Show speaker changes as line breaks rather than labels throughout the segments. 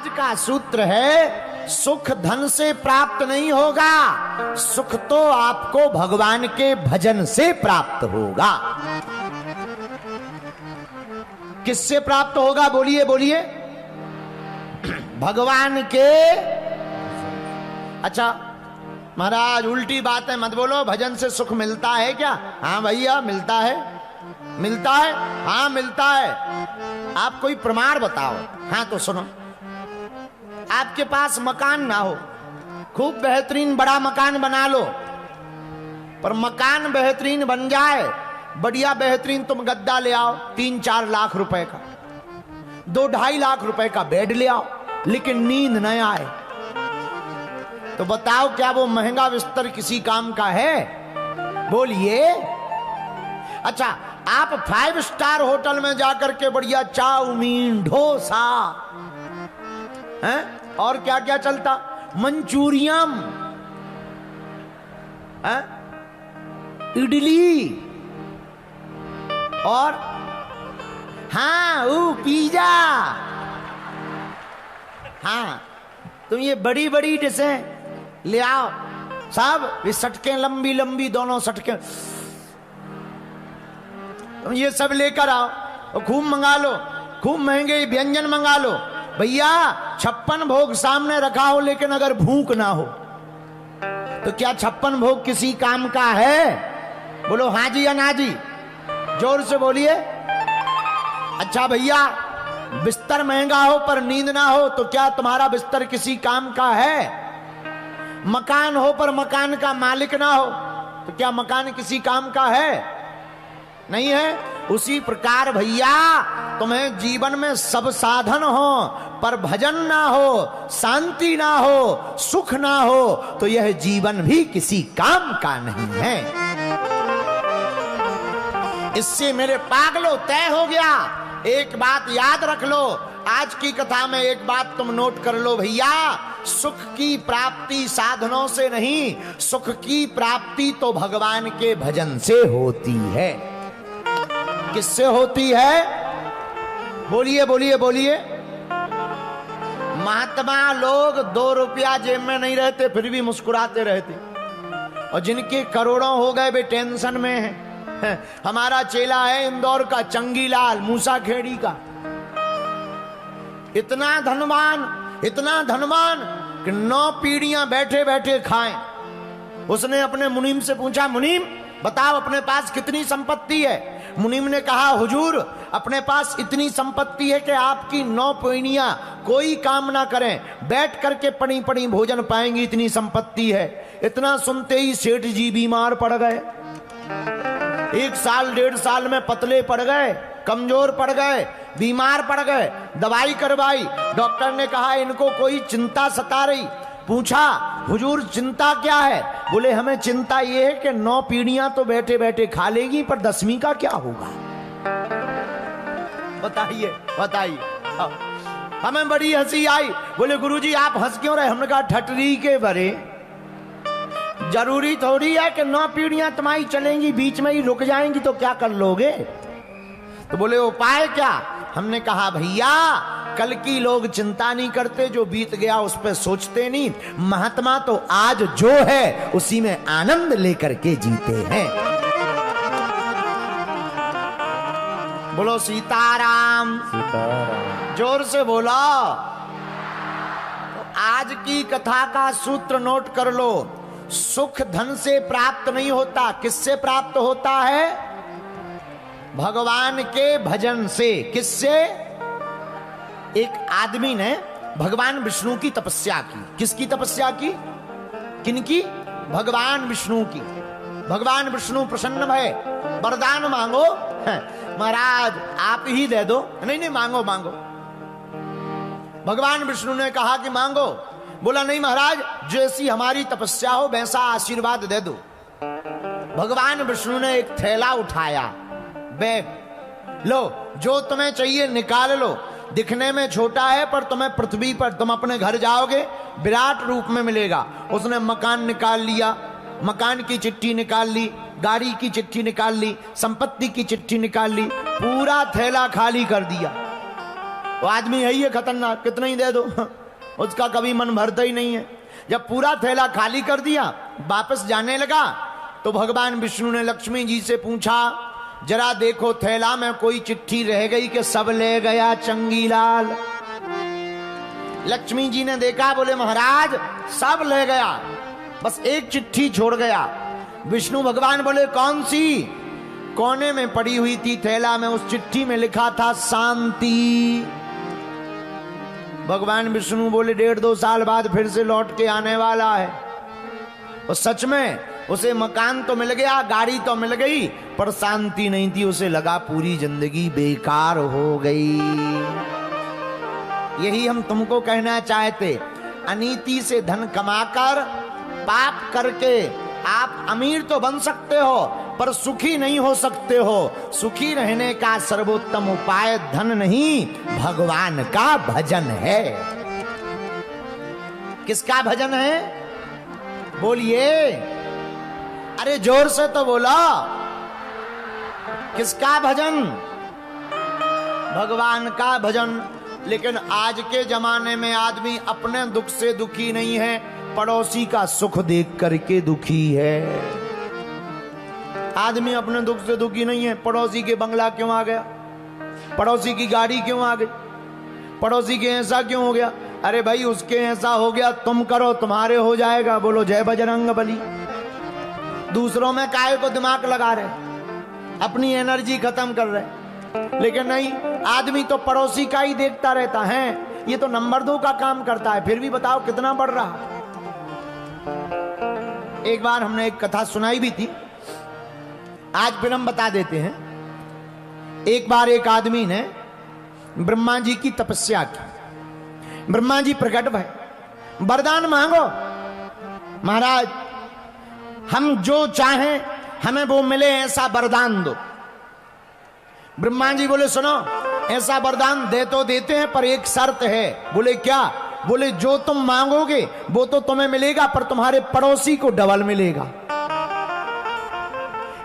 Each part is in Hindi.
आज का सूत्र है, सुख धन से प्राप्त नहीं होगा, सुख तो आपको भगवान के भजन से प्राप्त होगा। किससे प्राप्त होगा? बोलिए बोलिए। भगवान के। अच्छा महाराज उल्टी बात है मत बोलो, भजन से सुख मिलता है क्या? हाँ भैया मिलता है। मिलता है? हाँ मिलता है। आप कोई प्रमाण बताओ। हाँ तो सुनो, आपके पास मकान ना हो, खूब बेहतरीन बड़ा मकान बना लो, पर मकान बेहतरीन बन जाए, बढ़िया बेहतरीन तुम गद्दा ले आओ 3-4 लाख रुपए का, 2-2.5 लाख रुपए का बेड ले आओ, लेकिन नींद न आए, तो बताओ क्या वो महंगा बिस्तर किसी काम का है? बोलिए। अच्छा आप 5 स्टार होटल में जाकर के बढ़िया चाउमीन, डोसा हैं और क्या क्या चलता, मंचूरियन, इडली और हाँ वो पिज्जा, हाँ तुम ये बड़ी बड़ी डिशें ले आओ, सब ये सटके लंबी लंबी दोनों सटके, तुम ये सब लेकर आओ और खूब मंगा लो, खूब महंगे व्यंजन मंगा लो। भैया 56 भोग सामने रखा हो, लेकिन अगर भूख ना हो तो क्या 56 भोग किसी काम का है? बोलो हाँ जी या ना जी, जोर से बोलिए। अच्छा भैया बिस्तर महंगा हो पर नींद ना हो तो क्या तुम्हारा बिस्तर किसी काम का है? मकान हो पर मकान का मालिक ना हो तो क्या मकान किसी काम का है? नहीं है। उसी प्रकार भैया तुम्हें जीवन में सब साधन हो पर भजन ना हो, शांति ना हो, सुख ना हो तो यह जीवन भी किसी काम का नहीं है। इससे मेरे पागलों तय हो गया। एक बात याद रख लो, आज की कथा में एक बात तुम नोट कर लो भैया, सुख की प्राप्ति साधनों से नहीं, सुख की प्राप्ति तो भगवान के भजन से होती है। किससे होती है? बोलिए बोलिए बोलिए। महात्मा लोग 2 रुपया जेब में नहीं रहते फिर भी मुस्कुराते रहते, और जिनके करोड़ों हो गए वे टेंशन में हैं। हमारा चेला है इंदौर का चंगीलाल मूसाखेड़ी का, इतना धनवान कि 9 पीढ़ियां बैठे बैठे खाएं। उसने अपने मुनीम से पूछा, मुनीम बताओ अपने पास कितनी संपत्ति है? मुनीम ने कहा, हुजूर अपने पास इतनी संपत्ति है कि आपकी 9 पीढ़ियां कोई काम ना करें, बैठ करके पड़ी पड़ी भोजन पाएंगी, इतनी संपत्ति है। इतना सुनते ही सेठ जी बीमार पड़ गए। 1 साल 1.5 साल में पतले पड़ गए, कमजोर पड़ गए, बीमार पड़ गए। दवाई करवाई, डॉक्टर ने कहा इनको कोई चिंता सता रही। पूछा, हुजूर चिंता क्या है? बोले हमें चिंता ये है कि 9 पीढ़ियां तो बैठे बैठे खा लेगी, पर 10वीं का क्या होगा? बताइए बताइए। हमें बड़ी हंसी आई। बोले गुरुजी आप हंस क्यों रहे? हमने कहा ठटरी के भरे, जरूरी थोड़ी है कि 9 पीढ़ियां तुम्हारी चलेंगी, बीच में ही रुक जाएंगी तो क्या कर लोगे? तो बोले उपाय क्या? हमने कहा भैया कल की लोग चिंता नहीं करते, जो बीत गया उस पर सोचते नहीं। महात्मा तो आज जो है उसी में आनंद लेकर के जीते हैं। बोलो सीताराम। सीताराम जोर से बोलो। तो आज की कथा का सूत्र नोट कर लो, सुख धन से प्राप्त नहीं होता, किससे प्राप्त होता है? भगवान के भजन से। किससे? एक आदमी ने भगवान विष्णु की तपस्या की। किसकी तपस्या की? किनकी? भगवान विष्णु की। भगवान विष्णु प्रसन्न भय, वरदान मांगो। महाराज आप ही दे दो। नहीं नहीं मांगो मांगो। भगवान विष्णु ने कहा कि मांगो। बोला नहीं महाराज जैसी हमारी तपस्या हो वैसा आशीर्वाद दे दो। भगवान विष्णु ने एक थैला उठाया, बैग, लो जो तुम्हें चाहिए निकाल लो। दिखने में छोटा है पर तुम्हें पृथ्वी पर तुम अपने घर जाओगे विराट रूप में मिलेगा। उसने मकान निकाल लिया, मकान की चिट्ठी निकाल ली, गाड़ी की चिट्ठी निकाल ली, संपत्ति की चिट्ठी निकाल ली, पूरा थैला खाली कर दिया। वो आदमी है ही है खतरनाक, कितना ही दे दो उसका कभी मन भरता ही नहीं है। जब पूरा थैला खाली कर दिया, वापस जाने लगा, तो भगवान विष्णु ने लक्ष्मी जी से पूछा, जरा देखो थैला में कोई चिट्ठी रह गई कि सब ले गया चंगीलाल। लक्ष्मी जी ने देखा, बोले महाराज सब ले गया, बस एक चिट्ठी छोड़ गया। विष्णु भगवान बोले कौन सी? कोने में पड़ी हुई थी थैला में, उस चिट्ठी में लिखा था शांति। भगवान विष्णु बोले 1.5-2 साल बाद फिर से लौट के आने वाला है। और सच में उसे मकान तो मिल गया, गाड़ी तो मिल गई, पर शांति नहीं थी। उसे लगा पूरी जिंदगी बेकार हो गई। यही हम तुमको कहना चाहते, अनीति से धन कमाकर पाप करके आप अमीर तो बन सकते हो, पर सुखी नहीं हो सकते हो। सुखी रहने का सर्वोत्तम उपाय धन नहीं, भगवान का भजन है। किसका भजन है? बोलिए, अरे जोर से तो बोला। किसका भजन? भगवान का भजन। लेकिन आज के जमाने में आदमी अपने दुख से दुखी नहीं है, पड़ोसी का सुख देख करके दुखी है। आदमी अपने दुख से दुखी नहीं है। पड़ोसी के बंगला क्यों आ गया, पड़ोसी की गाड़ी क्यों आ गई, पड़ोसी के ऐसा क्यों हो गया? अरे भाई उसके ऐसा हो गया, तुम करो तुम्हारे हो जाएगा। बोलो जय बजरंग बली। दूसरों में काहे को दिमाग लगा रहे, अपनी एनर्जी खत्म कर रहे। लेकिन नहीं, आदमी तो पड़ोसी का ही देखता रहता है। ये तो नंबर 2 का काम करता है, फिर भी बताओ कितना बढ़ रहा। एक बार हमने एक कथा सुनाई भी थी, आज फिर हम बता देते हैं। एक बार एक आदमी ने ब्रह्मा जी की तपस्या की। ब्रह्मा जी प्रकट भय, वरदान मांगो महाराज, हम जो चाहें हमें वो मिले, ऐसा वरदान दो। ब्रह्मा जी बोले सुनो, ऐसा वरदान दे तो देते हैं, पर एक शर्त है। बोले क्या? बोले जो तुम मांगोगे वो तो तुम्हें मिलेगा, पर तुम्हारे पड़ोसी को डबल मिलेगा।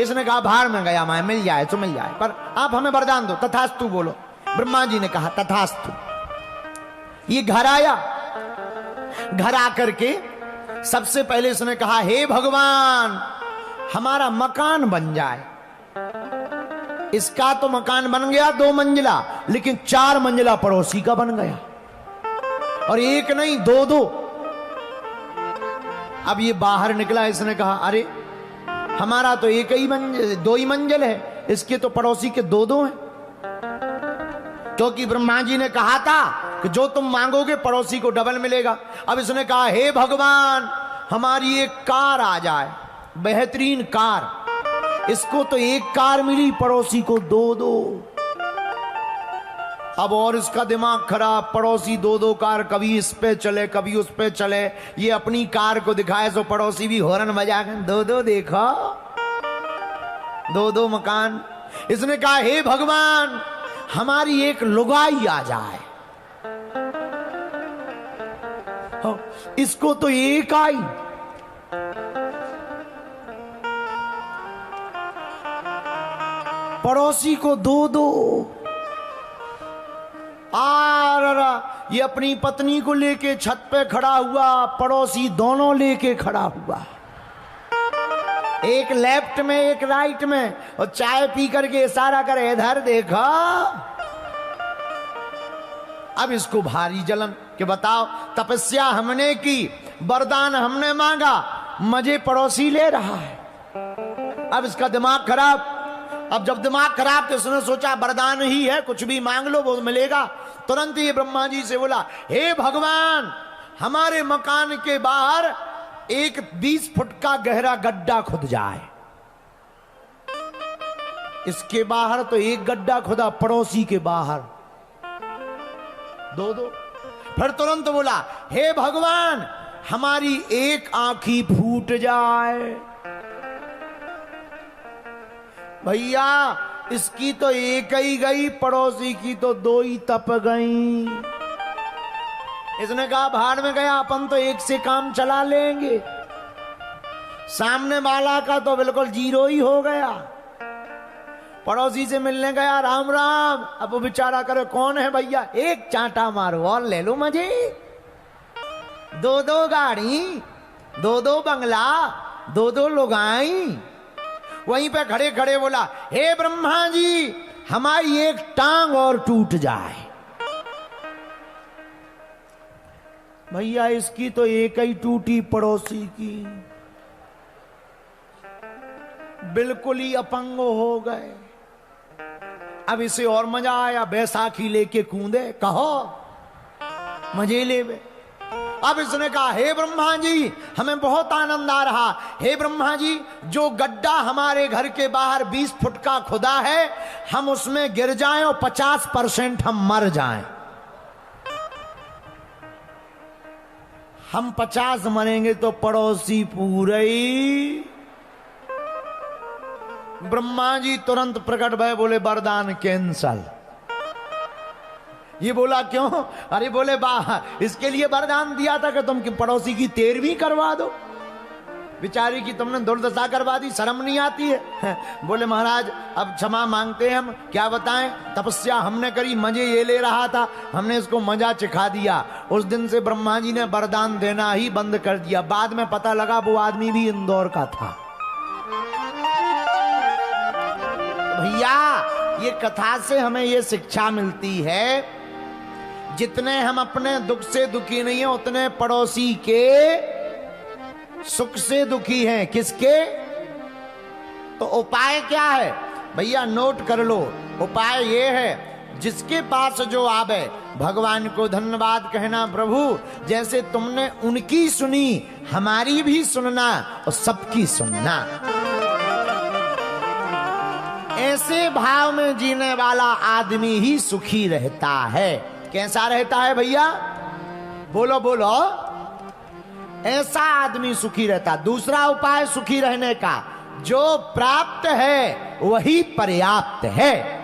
इसने कहा बाहर में गया, मैं मिल जाए तो मिल जाए, पर आप हमें वरदान दो। तथास्तु बोलो। ब्रह्मा जी ने कहा तथास्तु। ये घर आया, घर आकर के सबसे पहले इसने कहा, हे भगवान हमारा मकान बन जाए। इसका तो मकान बन गया 2 मंजिला, लेकिन 4 मंजिला पड़ोसी का बन गया, और एक नहीं 2-2। अब ये बाहर निकला, इसने कहा अरे हमारा तो एक ही मंजिल, 2 ही मंजिल है, इसके तो पड़ोसी के 2-2 हैं। क्योंकि ब्रह्मा जी ने कहा था कि जो तुम मांगोगे पड़ोसी को डबल मिलेगा। अब इसने कहा हे भगवान हमारी एक कार आ जाए, बेहतरीन कार। इसको तो एक कार मिली, पड़ोसी को 2-2। अब और इसका दिमाग खराब, पड़ोसी 2-2 कार, कभी इस पे चले कभी उस पे चले। ये अपनी कार को दिखाए तो पड़ोसी भी हॉर्न बजा कर 2-2 देखो, 2-2 मकान। इसने कहा हे भगवान हमारी एक लुगाई आ जाए। इसको तो एक आई, पड़ोसी को 2-2। ये अपनी पत्नी को लेके छत पे खड़ा हुआ, पड़ोसी दोनों लेके खड़ा हुआ, एक लेफ्ट में एक राइट में, और चाय पी करके इशारा करे इधर देखो। अब इसको भारी जलन कि बताओ तपस्या हमने की, वरदान हमने मांगा, मजे पड़ोसी ले रहा है। अब इसका दिमाग खराब। अब जब दिमाग खराब तो उसने सोचा वरदान ही है, कुछ भी मांग लो वो मिलेगा। तुरंत ये ब्रह्मा जी से बोला हे भगवान हमारे मकान के बाहर एक 20 फुट का गहरा गड्ढा खुद जाए। इसके बाहर तो एक गड्ढा खुदा, पड़ोसी के बाहर 2-2। फिर तुरंत बोला हे भगवान हमारी एक आंखी फूट जाए। भैया इसकी तो एक ही गई, पड़ोसी की तो 2 ही तप गई। इसने कहा भाड़ में गया, अपन तो एक से काम चला लेंगे, सामने वाला का तो बिल्कुल 0 ही हो गया। पड़ोसी से मिलने गया, राम राम। अब वो बेचारा करे कौन है भैया, एक चांटा मारो और ले लो मजे। दो दो गाड़ी, दो दो बंगला, दो दो लुगाई। वहीं पे खड़े खड़े बोला, हे ब्रह्मा जी हमारी एक टांग और टूट जाए। भैया इसकी तो एक ही टूटी, पड़ोसी की बिल्कुल ही अपंग हो गए। अब इसे और मजा आया, बैसाखी लेके कूदे, कहो मजे ले। अब इसने कहा, हे ब्रह्मा जी हमें बहुत आनंद आ रहा। हे ब्रह्मा जी जो गड्ढा हमारे घर के बाहर 20 फुट का खुदा है, हम उसमें गिर जाएं और 50% हम मर जाएं। हम 50 मरेंगे तो पड़ोसी पूरे ही। ब्रह्मा जी तुरंत प्रकट भय, बोले वरदान कैंसल। ये बोला क्यों? अरे बोले वाह, इसके लिए वरदान दिया था कि तुम पड़ोसी की 13वीं करवा दो। बेचारी की तुमने दुर्दशा करवा दी, शर्म नहीं आती है? बोले महाराज अब क्षमा मांगते हैं, हम क्या बताएं, तपस्या हमने करी, मजे ये ले रहा था, हमने इसको मजा चिखा दिया। उस दिन से ब्रह्मा जी ने वरदान देना ही बंद कर दिया। बाद में पता लगा वो आदमी भी इंदौर का था। भैया ये कथा से हमें ये शिक्षा मिलती है, जितने हम अपने दुख से दुखी नहीं है, उतने पड़ोसी के सुख से दुखी हैं। किसके? तो उपाय क्या है भैया, नोट कर लो। उपाय ये है, जिसके पास जो आवे भगवान को धन्यवाद कहना, प्रभु जैसे तुमने उनकी सुनी हमारी भी सुनना और सबकी सुनना। ऐसे भाव में जीने वाला आदमी ही सुखी रहता है। कैसा रहता है भैया? बोलो बोलो। ऐसा आदमी सुखी रहता। दूसरा उपाय सुखी रहने का, जो प्राप्त है वही पर्याप्त है।